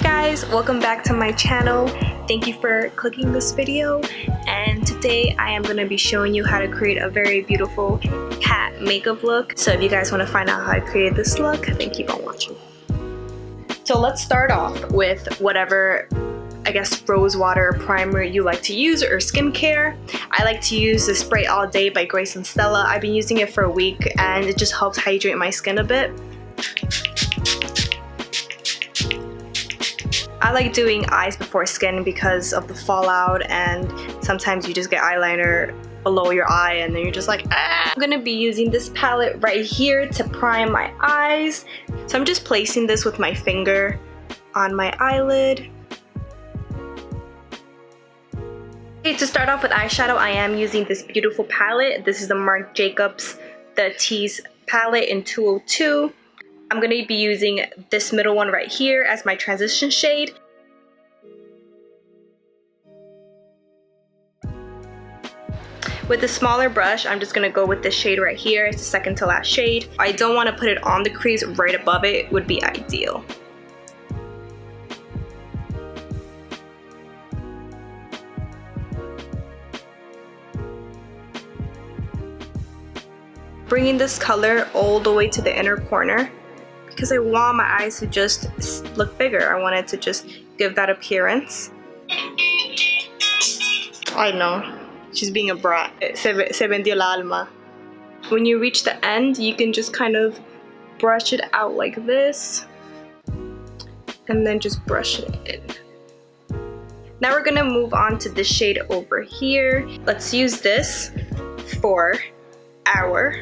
guys, welcome back to my channel. Thank you for clicking this video, and today I am going to be showing you how to create a very beautiful cat makeup look. So if you guys want to find out how I created this look, then keep on watching. So let's start off with whatever, I guess, rose water primer you like to use, or skincare. I like to use the Spray All Day by Grace and Stella. I've been using it for a week and it just helps hydrate my skin a bit. I like doing eyes before skin because of the fallout, and sometimes you just get eyeliner below your eye and then you're just like, ah. I'm gonna be using this palette right here to prime my eyes. So I'm just placing this with my finger on my eyelid. Okay, to start off with eyeshadow, I am using this beautiful palette. This is the Marc Jacobs, the Tease palette in 202. I'm going to be using this middle one right here as my transition shade. With the smaller brush, I'm just going to go with this shade right here. It's the second to last shade. I don't want to put it on the crease, right above it would be ideal. Bringing this color all the way to the inner corner, because I want my eyes to just look bigger. I wanted to just give that appearance. I know, she's being a brat. Se vendió el alma. When you reach the end, you can just kind of brush it out like this, and then just brush it in. Now we're gonna move on to this shade over here. Let's use this for our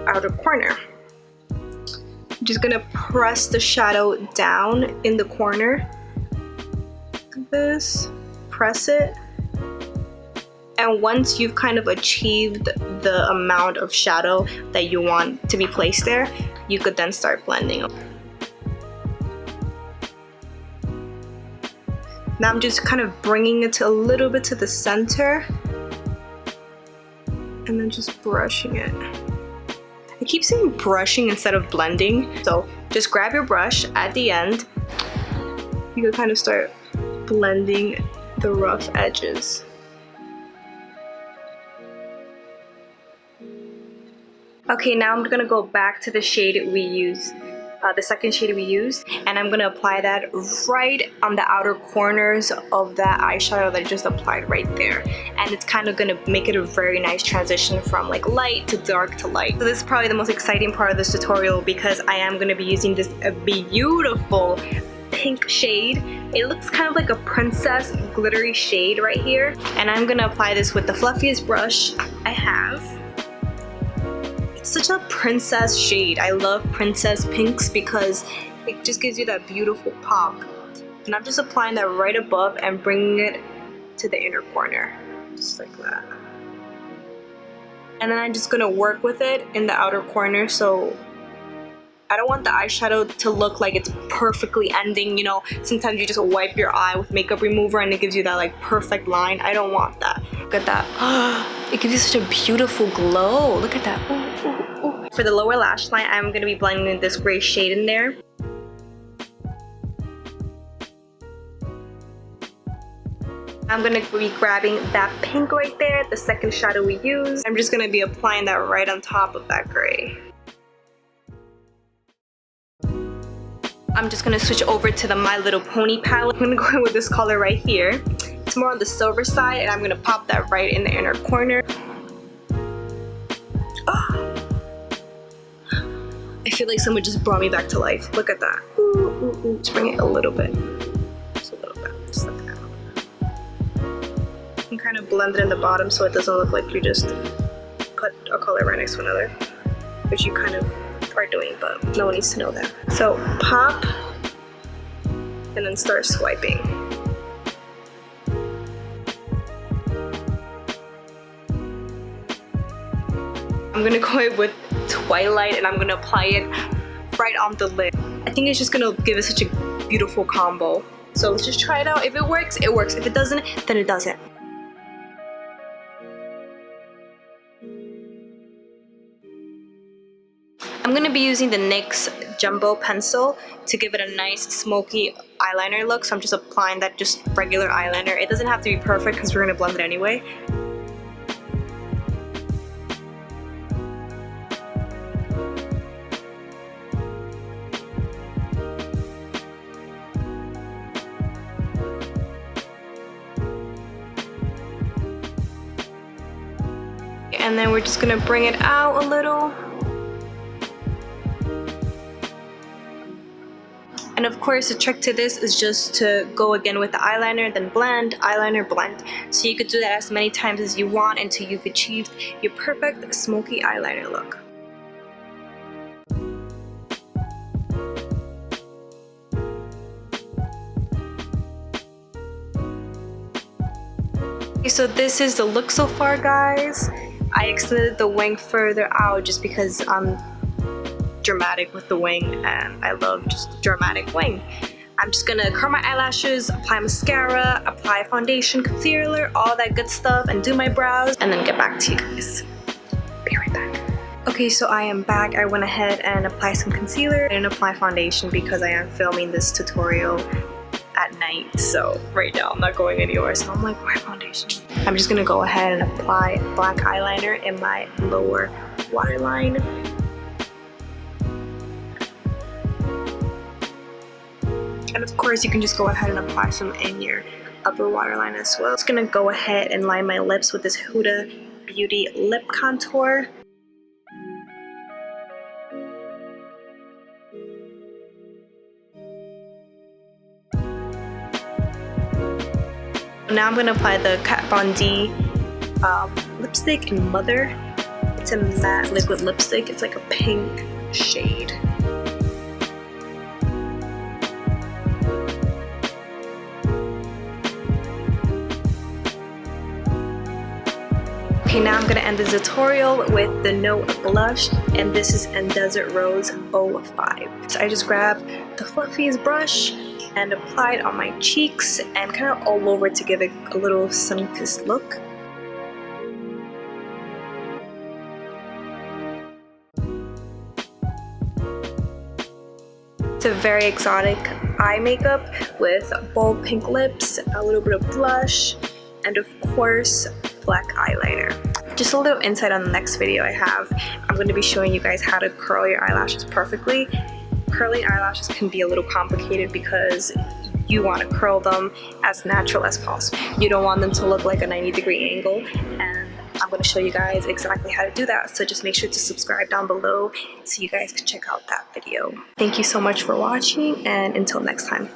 outer corner. I'm just gonna press the shadow down in the corner like this, press it, and once you've kind of achieved the amount of shadow that you want to be placed there, you could then start blending. Now I'm just kind of bringing it a little bit to the center and then just brushing it. I keep saying brushing instead of blending, so just grab your brush at the end. You can kind of start blending the rough edges. Okay, now I'm gonna go back to the shade we used, the second shade we used, and I'm gonna apply that right on the outer corners of that eyeshadow that I just applied right there. And it's kind of gonna make it a very nice transition from like light to dark to light. So this is probably the most exciting part of this tutorial, because I am gonna be using this beautiful pink shade. It looks kind of like a princess glittery shade right here. And I'm gonna apply this with the fluffiest brush I have. Such a princess shade. I love princess pinks because it just gives you that beautiful pop. And I'm just applying that right above and bringing it to the inner corner, just like that. And then I'm just gonna work with it in the outer corner, so I don't want the eyeshadow to look like it's perfectly ending. You know, sometimes you just wipe your eye with makeup remover and it gives you that like perfect line. I don't want that. Look at that. It gives you such a beautiful glow. Look at that. Ooh, ooh, ooh. For the lower lash line, I'm going to be blending this gray shade in there. I'm going to be grabbing that pink right there, the second shadow we used. I'm just going to be applying that right on top of that gray. I'm just going to switch over to the My Little Pony palette. I'm going to go in with this color right here. It's more on the silver side, and I'm going to pop that right in the inner corner. Oh. I feel like someone just brought me back to life. Look at that. Ooh, ooh, ooh. Just bring it a little bit. Just a little bit. Just like that. And kind of blend it in the bottom so it doesn't look like you just put a color right next to another, which you kind of are doing, but no one needs to know that. So pop and then start swiping. I'm gonna go in with Twilight and I'm gonna apply it right on the lid. I think it's just gonna give it such a beautiful combo. So let's just try it out. If it works, it works. If it doesn't, then it doesn't. I'm I'm gonna be using the NYX Jumbo pencil to give it a nice smoky eyeliner look. So I'm just applying that just regular eyeliner. It doesn't have to be perfect because we're gonna blend it anyway. And then we're just gonna bring it out a little. And of course, the trick to this is just to go again with the eyeliner, then blend, eyeliner, blend. So you could do that as many times as you want until you've achieved your perfect smoky eyeliner look. Okay, so this is the look so far, guys. I extended the wing further out just because I'm dramatic with the wing and I love just dramatic wing. I'm just gonna curl my eyelashes, apply mascara, apply foundation, concealer, all that good stuff, and do my brows, and then get back to you guys. Be right back. Okay, so I am back. I went ahead and applied some concealer and apply foundation because I am filming this tutorial at night, so right now I'm not going anywhere, so I'm like, why foundation? I'm just gonna go ahead and apply black eyeliner in my lower waterline. And of course, you can just go ahead and apply some in your upper waterline as well. I'm just gonna go ahead and line my lips with this Huda Beauty lip contour. Now I'm gonna apply the Kat Von D lipstick in Mother. It's a matte liquid lipstick. It's like a pink shade. Okay, now I'm gonna end the tutorial with the No blush, and this is in Desert Rose 05. So I just grabbed the fluffiest brush and apply it on my cheeks and kind of all over to give it a little sun-kissed look. It's a very exotic eye makeup with bold pink lips, a little bit of blush, and of course, black eyeliner. Just a little insight on the next video I have. I'm going to be showing you guys how to curl your eyelashes perfectly. Curling eyelashes can be a little complicated because you want to curl them as natural as possible. You don't want them to look like a 90-degree angle, and I'm going to show you guys exactly how to do that. So just make sure to subscribe down below so you guys can check out that video. Thank you so much for watching, and until next time.